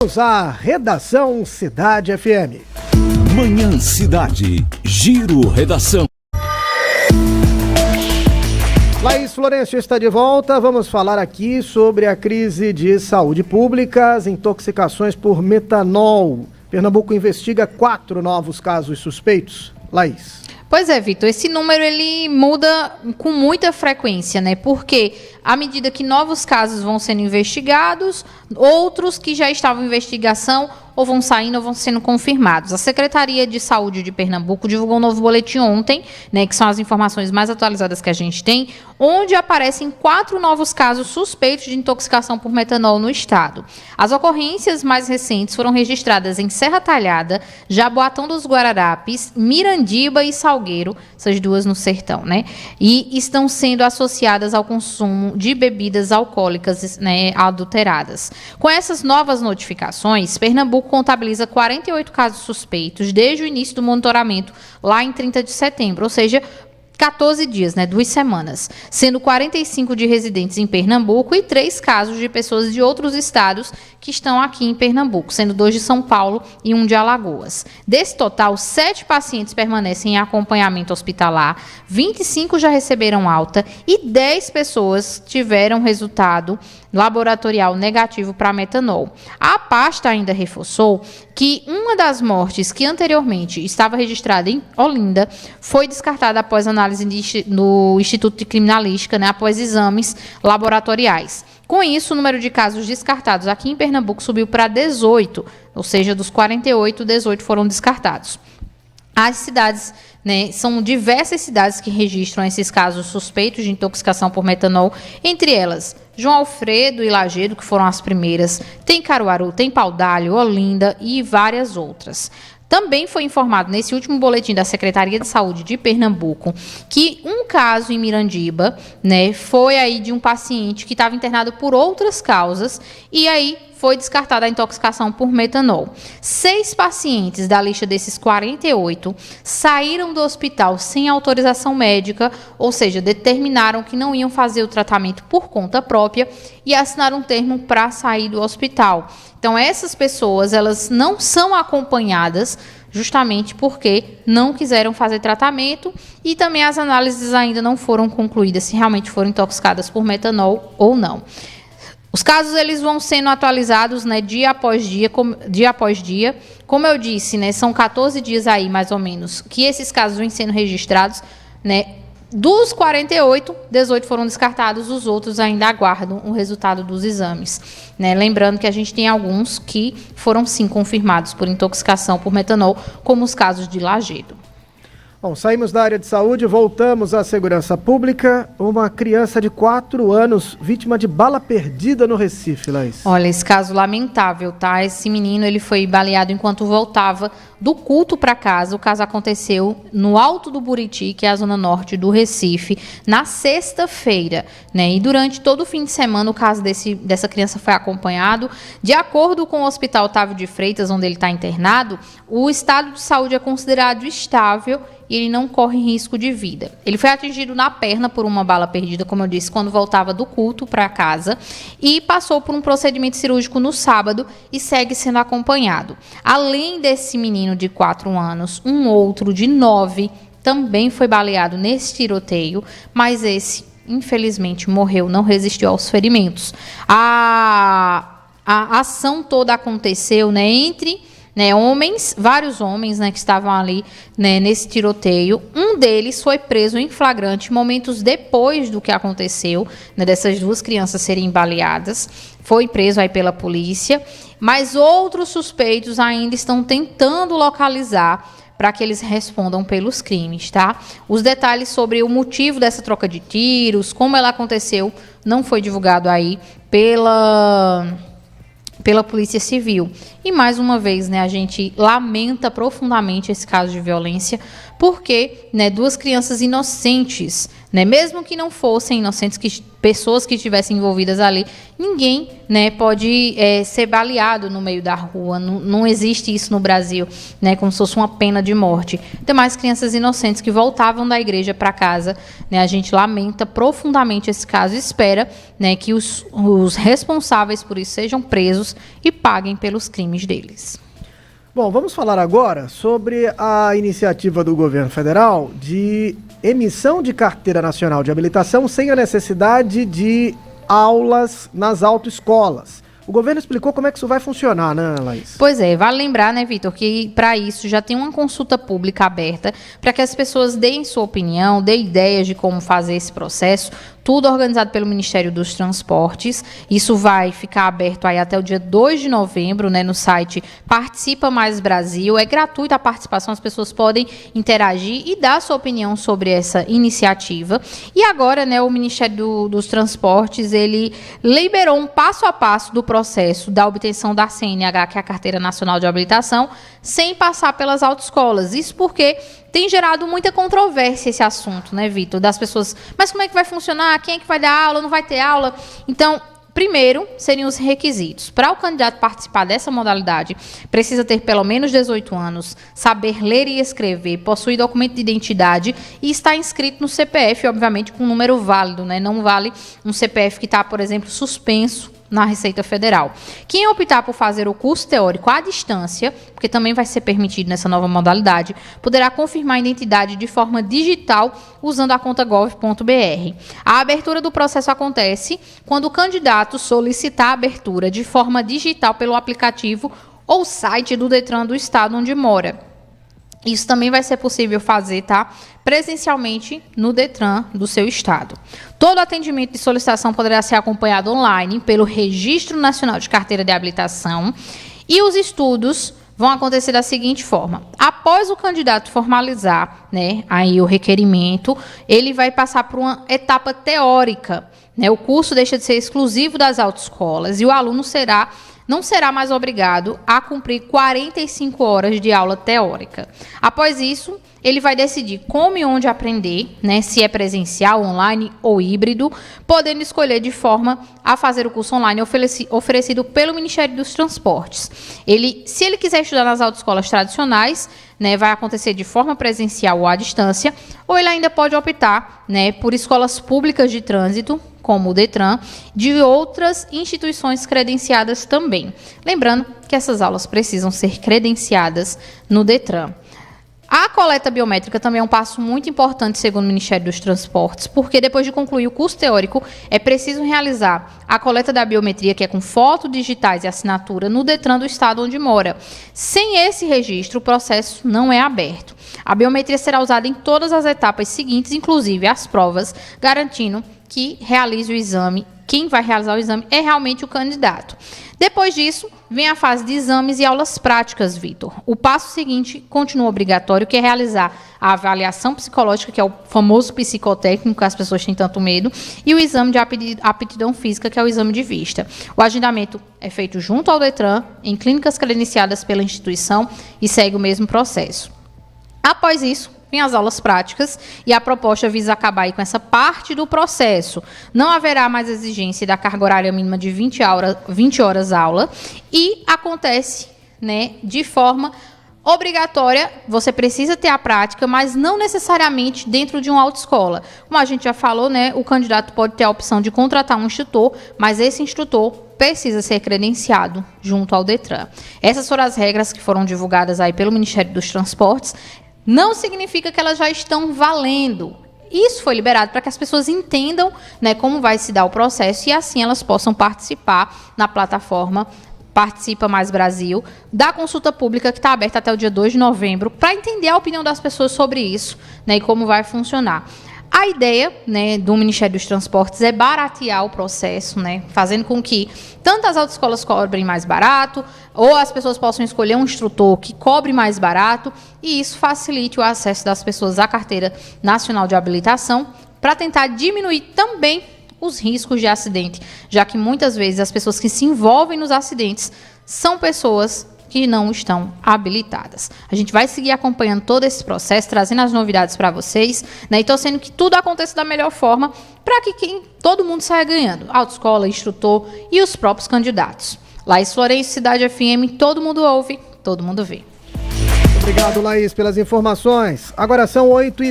Vamos à Redação Cidade FM. Manhã Cidade, Giro Redação. Laís Florencio está de volta. Vamos falar aqui sobre a crise de saúde pública, as intoxicações por metanol. Pernambuco investiga 4 novos casos suspeitos. Laís. Pois é, Vitor, esse número ele muda com muita frequência, né? Porque à medida que novos casos vão sendo investigados, outros que já estavam em investigação ou vão saindo ou vão sendo confirmados. A Secretaria de Saúde de Pernambuco divulgou um novo boletim ontem, né, que são as informações mais atualizadas que a gente tem, onde aparecem 4 novos casos suspeitos de intoxicação por metanol no estado. As ocorrências mais recentes foram registradas em Serra Talhada, Jaboatão dos Guararapes, Mirandiba e Salgueiro, essas duas no sertão, né? E estão sendo associadas ao consumo de bebidas alcoólicas, né, adulteradas. Com essas novas notificações, Pernambuco contabiliza 48 casos suspeitos desde o início do monitoramento, lá em 30 de setembro, ou seja, 14 dias, né, 2 semanas, sendo 45 de residentes em Pernambuco e 3 casos de pessoas de outros estados que estão aqui em Pernambuco, sendo 2 de São Paulo e 1 de Alagoas. Desse total, 7 pacientes permanecem em acompanhamento hospitalar, 25 já receberam alta e 10 pessoas tiveram resultado laboratorial negativo para metanol. A pasta ainda reforçou que uma das mortes que anteriormente estava registrada em Olinda foi descartada após análise no Instituto de Criminalística, né, após exames laboratoriais. Com isso, o número de casos descartados aqui em Pernambuco subiu para 18, ou seja, dos 48, 18 foram descartados. As cidades, né, são diversas cidades que registram esses casos suspeitos de intoxicação por metanol, entre elas João Alfredo e Lagedo, que foram as primeiras, tem Caruaru, tem Paudalho, Olinda e várias outras. Também foi informado nesse último boletim da Secretaria de Saúde de Pernambuco que um caso em Mirandiba, né, foi aí de um paciente que estava internado por outras causas e aí foi descartada a intoxicação por metanol. 6 pacientes da lista desses 48 saíram do hospital sem autorização médica, ou seja, determinaram que não iam fazer o tratamento por conta própria e assinaram um termo para sair do hospital. Então, essas pessoas, elas não são acompanhadas justamente porque não quiseram fazer tratamento e também as análises ainda não foram concluídas se realmente foram intoxicadas por metanol ou não. Os casos eles vão sendo atualizados, né, dia após dia. Como eu disse, né, são 14 dias aí, mais ou menos, que esses casos vêm sendo registrados, né. Dos 48, 18 foram descartados, os outros ainda aguardam o resultado dos exames, né? Lembrando que a gente tem alguns que foram sim confirmados por intoxicação por metanol, como os casos de Lagedo. Bom, saímos da área de saúde, voltamos à segurança pública. Uma criança de 4 anos, vítima de bala perdida no Recife, Laís. Olha, esse caso lamentável, tá? Esse menino, ele foi baleado enquanto voltava do culto para casa. O caso aconteceu no Alto do Buriti, que é a zona norte do Recife, na sexta-feira, né? E durante todo o fim de semana, o caso dessa criança foi acompanhado. De acordo com o Hospital Otávio de Freitas, onde ele está internado, o estado de saúde é considerado estável e ele não corre risco de vida. Ele foi atingido na perna por uma bala perdida, como eu disse, quando voltava do culto para casa e passou por um procedimento cirúrgico no sábado e segue sendo acompanhado. Além desse menino de 4 anos, um outro de 9 também foi baleado nesse tiroteio, mas esse, infelizmente, morreu, não resistiu aos ferimentos. A ação toda aconteceu, né, entre vários homens, né, que estavam ali, né, nesse tiroteio. Um deles foi preso em flagrante momentos depois do que aconteceu, né, dessas 2 crianças serem baleadas. Foi preso aí pela polícia, mas outros suspeitos ainda estão tentando localizar para que eles respondam pelos crimes, tá? Os detalhes sobre o motivo dessa troca de tiros, como ela aconteceu, não foi divulgado aí pela Polícia Civil. E mais uma vez, né, a gente lamenta profundamente esse caso de violência, porque, né, 2 crianças inocentes, né? Mesmo que não fossem inocentes, pessoas que estivessem envolvidas ali, ninguém, né, pode ser baleado no meio da rua. Não existe isso no Brasil, né, como se fosse uma pena de morte. Tem mais crianças inocentes que voltavam da igreja para casa, né? A gente lamenta profundamente esse caso e espera, né, que os responsáveis por isso sejam presos e paguem pelos crimes deles. Bom, vamos falar agora sobre a iniciativa do governo federal de emissão de carteira nacional de habilitação sem a necessidade de aulas nas autoescolas. O governo explicou como é que isso vai funcionar, né, Laís? Pois é, vale lembrar, né, Vitor, que para isso já tem uma consulta pública aberta para que as pessoas deem sua opinião, deem ideias de como fazer esse processo, tudo organizado pelo Ministério dos Transportes. Isso vai ficar aberto aí até o dia 2 de novembro, né, no site Participa Mais Brasil. É gratuita a participação, as pessoas podem interagir e dar sua opinião sobre essa iniciativa. E agora, né, o Ministério dos Transportes, ele liberou um passo a passo do processo da obtenção da CNH, que é a Carteira Nacional de Habilitação, sem passar pelas autoescolas. Isso porque tem gerado muita controvérsia esse assunto, né, Vitor? Das pessoas, mas como é que vai funcionar? Quem é que vai dar aula? Não vai ter aula? Então, primeiro, seriam os requisitos. Para o candidato participar dessa modalidade, precisa ter pelo menos 18 anos, saber ler e escrever, possuir documento de identidade e estar inscrito no CPF, obviamente, com um número válido, né? Não vale um CPF que está, por exemplo, suspenso na Receita Federal. Quem optar por fazer o curso teórico à distância, porque também vai ser permitido nessa nova modalidade, poderá confirmar a identidade de forma digital usando a conta gov.br. A abertura do processo acontece quando o candidato solicitar a abertura de forma digital pelo aplicativo ou site do Detran do estado onde mora. Isso também vai ser possível fazer, tá? Presencialmente no Detran do seu estado. Todo atendimento de solicitação poderá ser acompanhado online pelo Registro Nacional de Carteira de Habilitação e os estudos vão acontecer da seguinte forma: após o candidato formalizar, né, aí o requerimento, ele vai passar por uma etapa teórica, né? O curso deixa de ser exclusivo das autoescolas e o aluno não será mais obrigado a cumprir 45 horas de aula teórica. Após isso, ele vai decidir como e onde aprender, né, se é presencial, online ou híbrido, podendo escolher de forma a fazer o curso online oferecido pelo Ministério dos Transportes. Se ele quiser estudar nas autoescolas tradicionais, né, vai acontecer de forma presencial ou à distância, ou ele ainda pode optar, né, por escolas públicas de trânsito, como o Detran, de outras instituições credenciadas também. Lembrando que essas aulas precisam ser credenciadas no Detran. A coleta biométrica também é um passo muito importante, segundo o Ministério dos Transportes, porque depois de concluir o curso teórico, é preciso realizar a coleta da biometria, que é com fotos digitais e assinatura, no Detran do estado onde mora. Sem esse registro, o processo não é aberto. A biometria será usada em todas as etapas seguintes, inclusive as provas, garantindo que realize o exame. Quem vai realizar o exame é realmente o candidato. Depois disso, vem a fase de exames e aulas práticas, Vitor. O passo seguinte continua obrigatório, que é realizar a avaliação psicológica, que é o famoso psicotécnico, que as pessoas têm tanto medo, e o exame de aptidão física, que é o exame de vista. O agendamento é feito junto ao Detran, em clínicas credenciadas pela instituição, e segue o mesmo processo. Após isso, vem as aulas práticas e a proposta visa acabar aí com essa parte do processo. Não haverá mais exigência da carga horária mínima de 20 horas aula e acontece, né, de forma obrigatória. Você precisa ter a prática, mas não necessariamente dentro de uma autoescola. Como a gente já falou, né, o candidato pode ter a opção de contratar um instrutor, mas esse instrutor precisa ser credenciado junto ao Detran. Essas foram as regras que foram divulgadas aí pelo Ministério dos Transportes. Não significa que elas já estão valendo. Isso foi liberado para que as pessoas entendam, né, como vai se dar o processo e assim elas possam participar na plataforma Participa Mais Brasil, da consulta pública que está aberta até o dia 2 de novembro, para entender a opinião das pessoas sobre isso, né, e como vai funcionar. A ideia, né, do Ministério dos Transportes é baratear o processo, né, fazendo com que tanto as autoescolas cobrem mais barato, ou as pessoas possam escolher um instrutor que cobre mais barato, e isso facilite o acesso das pessoas à Carteira Nacional de Habilitação, para tentar diminuir também os riscos de acidente, já que muitas vezes as pessoas que se envolvem nos acidentes são pessoas que não estão habilitadas. A gente vai seguir acompanhando todo esse processo, trazendo as novidades para vocês, né, e torcendo que tudo aconteça da melhor forma para que todo mundo saia ganhando, autoescola, instrutor e os próprios candidatos. Laís Florencio, Cidade FM, todo mundo ouve, todo mundo vê. Obrigado, Laís, pelas informações. Agora são 8h10.